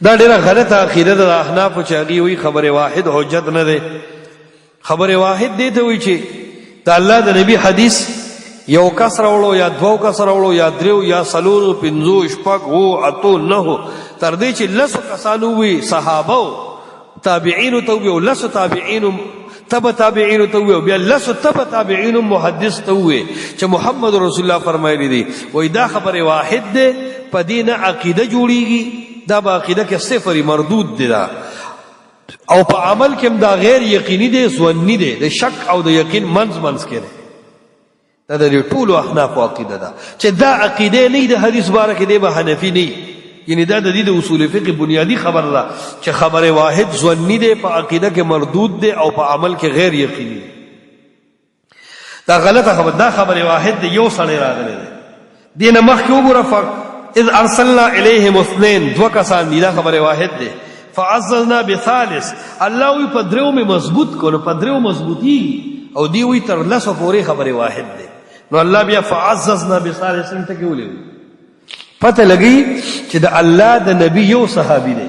دا ډیره غلطه عقیده ده د احنافو چې هغوی وایي خبر واحد حجت نه دی. خبر واحد دې ته وایي چې د الله د نبي حدیث یو کس راوړو یا دوه کس راوړو یا دریو یا څلورو پنځو شپږ اوو اتو نهو تر دې چې لسو کسانو وي صحابه تابعینو ته وي او لسو تابعینو تبع تابعینو ته وي او بیا لسو تبع تابعینو محدث ته وي چې محمد رسول الله فرمایلی دي وایي دا خبر واحد دی په دې نه عقیده جوړیږي دا با عقیده کې صفر مردود دی دا او په عمل کې دا غیر یقیني دی ظنی دی د شک او د یقین منځ کې دی. دا د ټولو احنافو عقیده ده چې دا عقیده نه د حدیث باره کې دی به حنفي نه یعنی دا د دې د اصول فقه بنیادی خبر ده چې خبر واحد ظنی دی په عقیده کې مردود دی او په عمل کې غیر یقیني. دا غلطه خبر دا خبر واحد دی یو سړی راغلی دی دینه مخکې وګوره اذ ارسلنا الیهم اثنین دو کسان دی دا خبر واحد دی فعززنا بثالث الله وی په درو می مضبوط کړو په درو مضبوطی او دی وی تر لسو پورې خبر واحد دی نو الله بیا فعززنا بثالث ته کېولې پته لګی چې د الله د نبی یو صحابي دی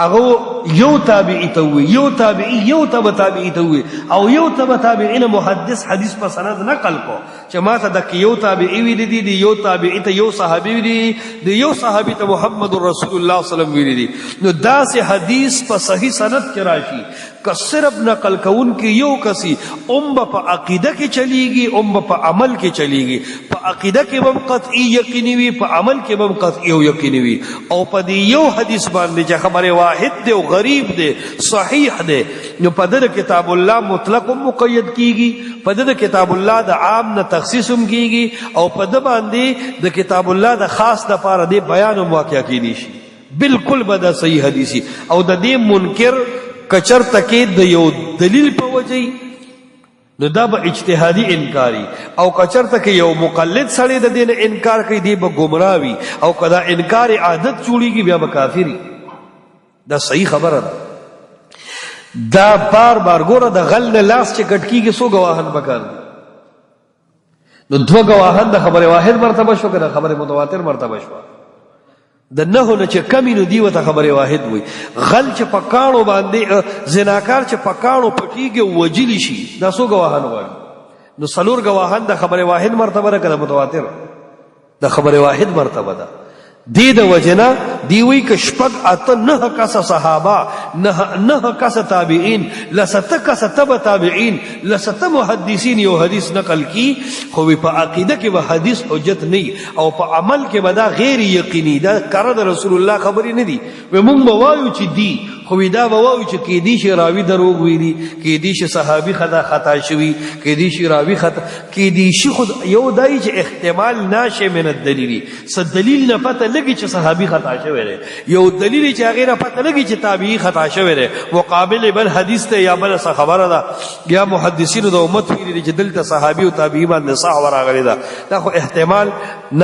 هغه یو تابعی ته وی یو تابعی یو تبع تابعی ته وی او یو تبع تابعین محدث حدیث په سند نقل کو چې ما ته د یو تابعی وی دی یو تابعی ته یو صحابي وی دی یو صحابي ته محمد رسول الله صلی الله علیه وسلم وی دی نو دا سه حدیث په صحیح سند کې راشي که صرف نقل کون کې یو کسی په عقیده کې چلیږي په عمل کې چلیږي په عقیده کې هم قطعی یقیني وي په عمل کې هم قطعی او یقیني وي او په دې یو حدیث باندې چې خبره واحد دی او غریب دی صحیح دی نو په دې کتاب الله مطلق مقید کیږي په دې کتاب الله د عام نه تخصیص هم کیږي او په دې باندې د کتاب الله د خاص د پاره دی بیان او واقعیا کیږي شي بالکل بدا صحیح حدیثي او د دې منکر کچر تکید د یو دلیل په وجه نو دا به اجتهادي انکاری او کچر تک یو مقلد سړی د دین انکار کوي دی به گمراوي او کدا انکار عادت جوړیږي بیا به کافری. دا صحیح خبره ده. دا بار بار ګوره د غل نه لاس چې کټ کیږي سو گواهان پکار دي نو دو گواهان د خبره واحد مرتبه شو کنه خبره متواتر مرتبه شو د نه نه چې کمی نو دی وته خبره واحد وي غل چې پکاړو باندې زناکار چې پکاړو پټیږي وجلی شي دا سو گواهان وایي نو څلور گواهان د خبره واحد مرتبه را کړه متواتر د خبره واحد مرتبه ده دی د وجنا دی وی ک شپږ اته نه کس صحابه نه کس تابعین لست کس تبع تابعین لست محدثین یو حدیث نقل کی خو په عقیده کې به حدیث حجت نه او په عمل کې به دا غیر یقیني دا کار د رسول الله خبرې نه دی و مونږ وایو چې دی خو دا وایو چې کې دي شي راوی دروغ ویلي کې دي شي صحابي خطا شوی کې دي شي راوی خطا کې دي شي خود یو دای چې احتمال ناشه من الدلیل س دلیل نه پته لګي چې صحابي خطا شوی دی یو دلیل چې هغه پته لګي چې تابعی خطا شوی دی مقابل بل حدیث ته یا بل څه خبره ده یا محدثینو د امت ویلي چې دلته صحابي او تابعی باندې صح وراغلی ده دا خو احتمال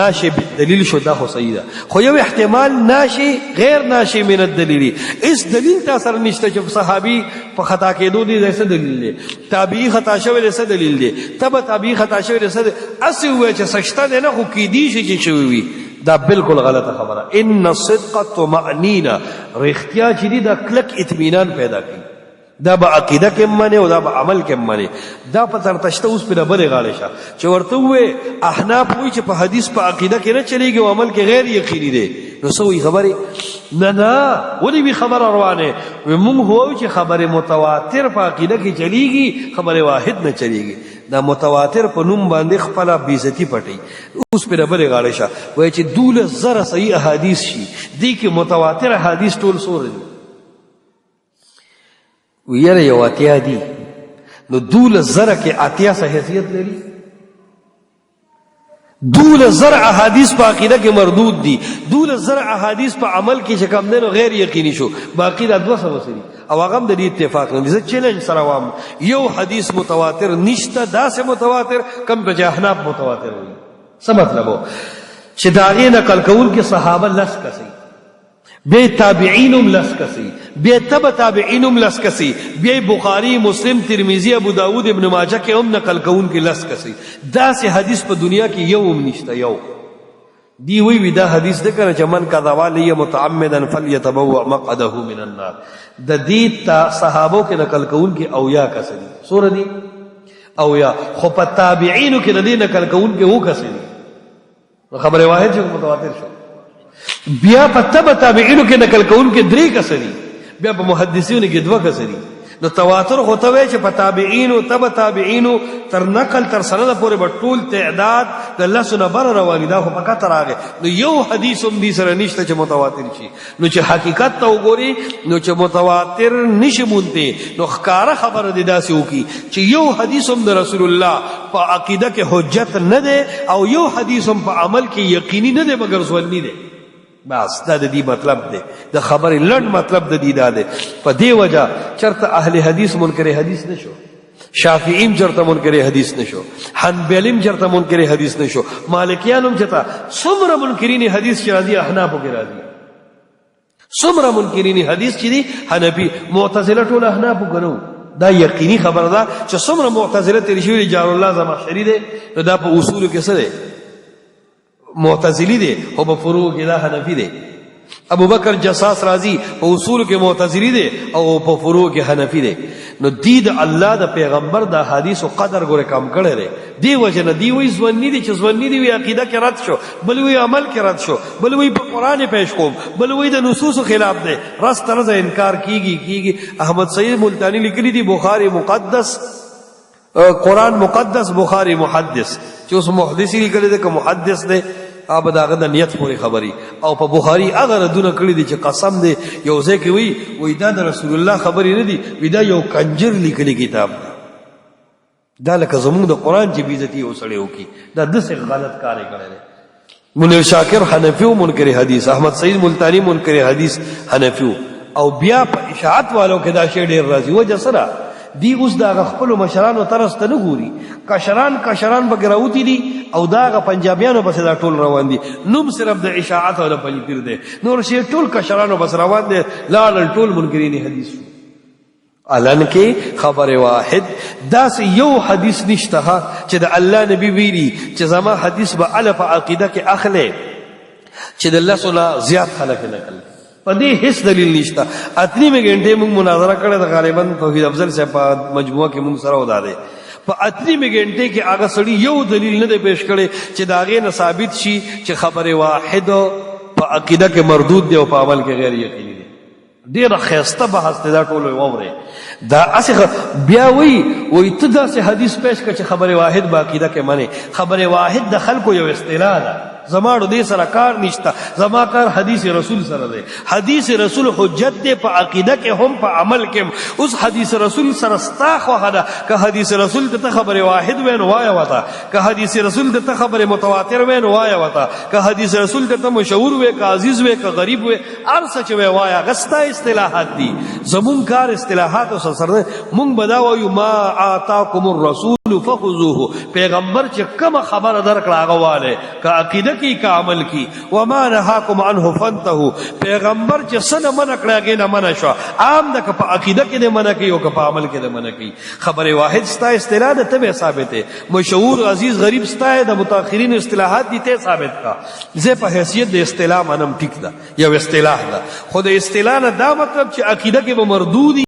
ناشه بالدلیل شو دا خو صحیح ده خو یو احتمال ناشه غیر ناشه من الدلیل اس دلیل تاثر نشته چې صحابي په خطا کېدو دي څه دلیل دی تابعی خطا شوی څه دلیل دی تبع تابعی خطا شوی څه اسی وای چې سشته نه خو کې دي چې شوی وي دا بالکل غلطه خبره ان الصدق طمأنینه رښتیا چې دی دا کلک اطمینان پیدا کوي دا به عقیده کې معنی او دا به عمل کې معنی دا په تر تشته اوس په بره غاړه شه چې ورته وې احناف وایي چې په حدیث په عقیده کې نه چلیږي او عمل کې غیر یقیني دی نو سوې خبره نه ولې به خبر روانه موږ هو چې خبره متواتر په عقیده کې چلیږي خبره واحد نه چلیږي دا متواتر په نوم باندې خپل بیزتی پټي اوس په بره غاړه شه وایي چې 12000 صحیح احادیث شي دي کې متواتر احادیث ټول سور دي ویره یو اتیا دي نو 12000 کې اتیا حیثیت لري 12000 احادیث په عقیده کې مردود دي 12000 احادیث په عمل کې چې کوم نه غیر یقیني شو باقی دا 200 وسري او هغه د دې اتفاق نه دي چیلنج سره وام یو حدیث متواتر نشته داسې متواتر کم په احناف متواتر وي څه مطلب چې داغه نقل کول کې صحابه لس کسي بے تابعینم لس کسی بے تبع تابعینم لس کسی بے بخاری مسلم ترمذی ابو داود ابن ماجہ کے نقل کون کے لس کسی دا سے حدیث په دنیا کې یو هم نشته یو دی وی دا حدیث ده کنه چې من کذب علی متعمدا فلیتبوأ مقعده من النار. د دې تا صحابو کې نقل کون کې اویا کسری سور دی اویا، خو په تابعینو کې د دې نقل کون کې وو کسری خبره واحد چې متواتر شو. بیا په تابعینو کې نقل کون کې درې کسری، بیا په محدثینو کې دوه کسری. نو تواتر خو ته وای چې په تابعینو تابعینو تر نقل تر سند پورې به ټول تعداد د لسونه بر رواني دا خو پکا تر راغی. نو یو حدیث هم دې سره نشته چې متواتر شي. نو چې حقیقت ته وګوري نو چې متواتر نشي مونته، نو ښکارا خبره دې داسې وکي چې یو حدیث هم د رسول الله په عقیده کې حجت نه ده او یو حدیث هم په عمل کې یقیني نه ده مگر ځواني ده. بس دا د دې مطلب دی، د خبرې لړ مطلب د دې دا دی. په دې وجه چرته اهل حدیث منکر حدیث نشو، شافعیم چرته منکر حدیث نشو، حنبلیم چرته منکر حدیث نشو، مالکیانم چرته څومره منکرین حدیث چې راځي احنافو کې راځي، څومره منکرین حدیث چې دي حنفي معتزله ټول احنافو ګنو. دا یقیني خبره ده چې څومره معتزله تیر شوی جار الله زمخشری دی، نو دا په اصول کې څه دی معتزلی دی، او په فروع کې دا حنفی دی. ابو بکر جساس راضی په اصول کې معتزلی دی او په فروع کې حنفی دی. نو دید الله د پیغمبر د حدیث او قدر ګوره کم کړي دی. دی وجه نه دی وی ځواني دي چې ځواني دی وی عقیده کې رد شو، بل وی عمل کې رد شو، بل وی په قران پیش کوم، بل وی د نصوص خلاف دی. راست طرز انکار کیږي. احمد سید ملتانی لیکلی دی بخاری مقدس، قرآن مقدس، بخاری محدث. چې اوس محدثی لیکلی دی که محدث دی اب داغه د نیت پورې خبري. او په بخاری هغه ردونه کړی دي چې قسم دی یو ځای کې وی دا د رسول الله خبرې نه دي، وی دا یو کنجر لیکلی کتاب دا لکه زمونږ د قرآن چې بیزتی وسړی وکي. دا داسې غلط کار یې کړی دی. منیر شاکر حنفی منکر حدیث، احمد سعید ملتانی منکر حدیث حنفی. او بیا په اشاعت والو کې دا شی ډیر راځي. وجه سره دی اوس دا خپل مشرانو طرز ته نه ګوري، کشران بګراوتی دي او دا پنجابیانو بس دا ټول روان دي. نوم صرف د اشاعت او د پلیتیر دی، نور شی ټول کشرانو بس روان دي. لاړ ټول منکرین حدیث. الان کې خبر واحد داس یو حدیث نشته چې د الله نبی ویلي چې زما حدیث به الف عقیده کې اخله چې د الله سره زیات خلک نقل پدې هیڅ دلیل نشته. اتنی می غنټه موږ مناظره کړه د غالبا توحید افضل صاحب په مجموعه کې موږ سره وداده. په اتنی می غنټه کې هغه سړی یو دلیل نه دی پیش کړي چې داغه نه ثابت شي چې خبر واحد په عقیده کې مردود دی او په عمل کې غیر یقیني دی. ډیر خیسته بحث دا ټول ووره. دا اسه بیا وی ته دا سه حدیث پیش کړه چې خبر واحد په عقیده کې معنی. خبر واحد د خلکو یو اصطلاح ده، زماړو دې سره کار نشته. زما کار حدیث رسول سره دی. حدیث رسول حجت دی په عقیده کې هم په عمل کې. اوس حدیث رسول سره ستا خو ده که حدیث رسول ته خبر واحد وین وایا وتا، که حدیث رسول ته خبر متواتر وین وایا وتا، که حدیث رسول ته مشهور وې که عزیز وې که غریب وې ارڅ چې وې وایا. غستا اصطلاحات دي، زمون کار اصطلاحات او سره مونږ بداوایو ما آتاکم الرسول فخذوه. پیغمبر چې کوم خبر درکړه هغه واله که عقیده کی کا عمل کی. وما نهاکم عنه فانتهوا. پیغمبر چې سن منع کړه کې نه منع شو. عام د په عقیده کې نه منع کی او په عمل کې نه منع کی. خبر واحد ستا اصطلاح ده ته ثابت ہے. مشهور عزیز غریب ستا د متأخرین اصطلاحات دي ته ثابت کا. زه په حیثیت د اصطلاح منم ټیک ده، یو اصطلاح ده. خود اصطلاح نه دا مطلب چې عقیده کې به مردودی